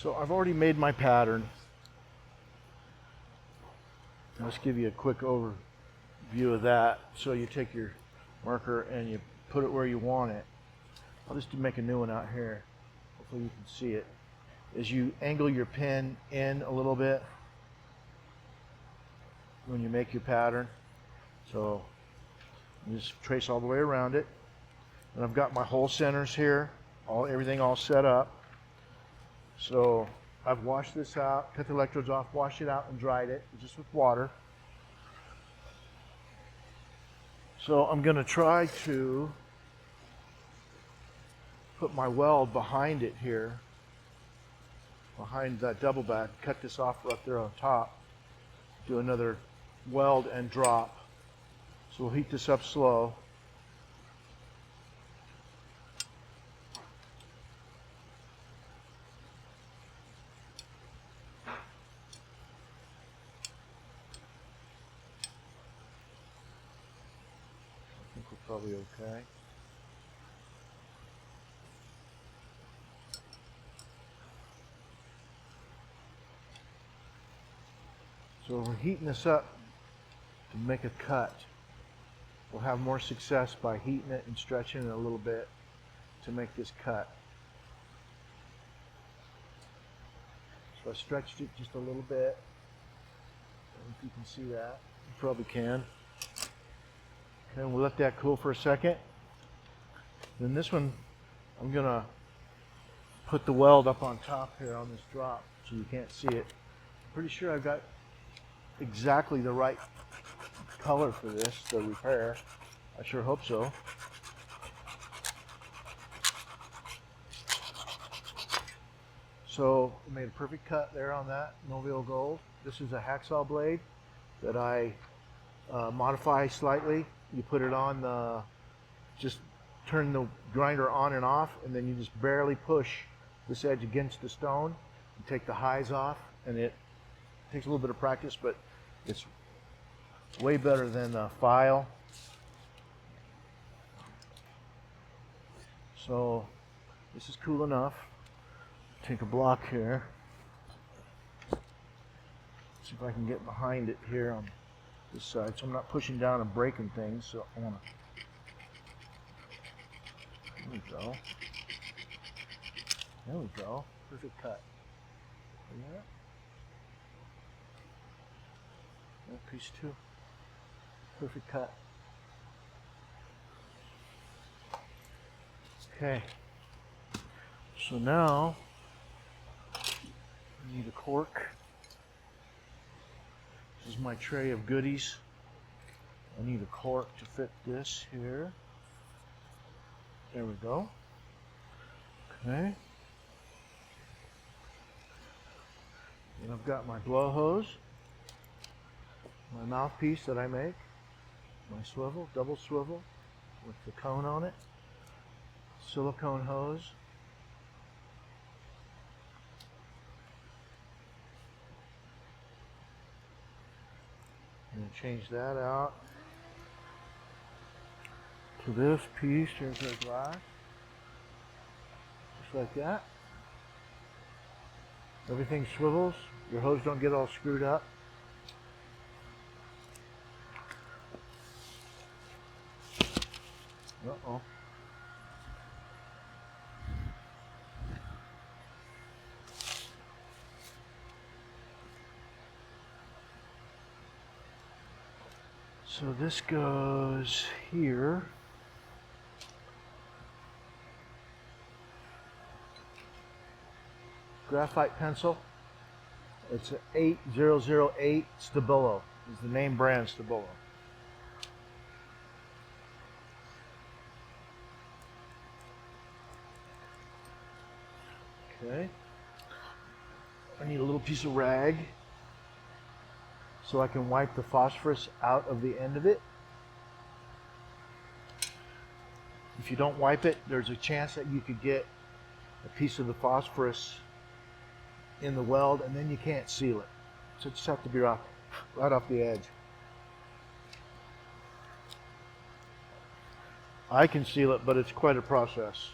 So I've already made my pattern. Let's give you a quick overview of that. So you take your marker and you put it where you want it. I'll just make a new one out here. Hopefully you can see it. As you angle your pen in a little bit when you make your pattern. So you just trace all the way around it. And I've got my hole centers here, everything all set up. So I've washed this out, cut the electrodes off, washed it out and dried it just with water. So I'm going to try to put my weld behind it here, behind that double back, cut this off right there on top, do another weld and drop. So we'll heat this up slow. I think we're probably okay. So we're heating this up to make a cut. We'll have more success by heating it and stretching it a little bit to make this cut. So I stretched it just a little bit. I don't know if you can see that. You probably can. Okay, we'll let that cool for a second. Then this one, I'm gonna put the weld up on top here on this drop so you can't see it. I'm pretty sure I've got exactly the right color for this to repair. I sure hope so. So I made a perfect cut there on that Novio Gold. This is a hacksaw blade that I modify slightly. You put it on just turn the grinder on and off, and then you just barely push this edge against the stone and take the highs off, and it takes a little bit of practice, but it's way better than a file. So this is cool enough. Take a block here. See if I can get behind it here on this side, so I'm not pushing down and breaking things. So I want to. There we go. There we go. Perfect cut. See that? That piece too. Perfect cut. Okay. So now I need a cork. This is my tray of goodies. I need a cork to fit this here. There we go. Okay. And I've got my blow hose, my mouthpiece that I make, my swivel, double swivel with the cone on it, silicone hose, and change that out to this piece. Here's our glass, just like that. Everything swivels. Your hose don't get all screwed up. Uh-oh. So this goes here. Graphite pencil. It's an 8008 Stabilo. Is the name brand Stabilo. Okay. I need a little piece of rag so I can wipe the phosphorus out of the end of it. If you don't wipe it, there's a chance that you could get a piece of the phosphorus in the weld, and then you can't seal it. So it just have to be right off the edge. I can seal it, but it's quite a process.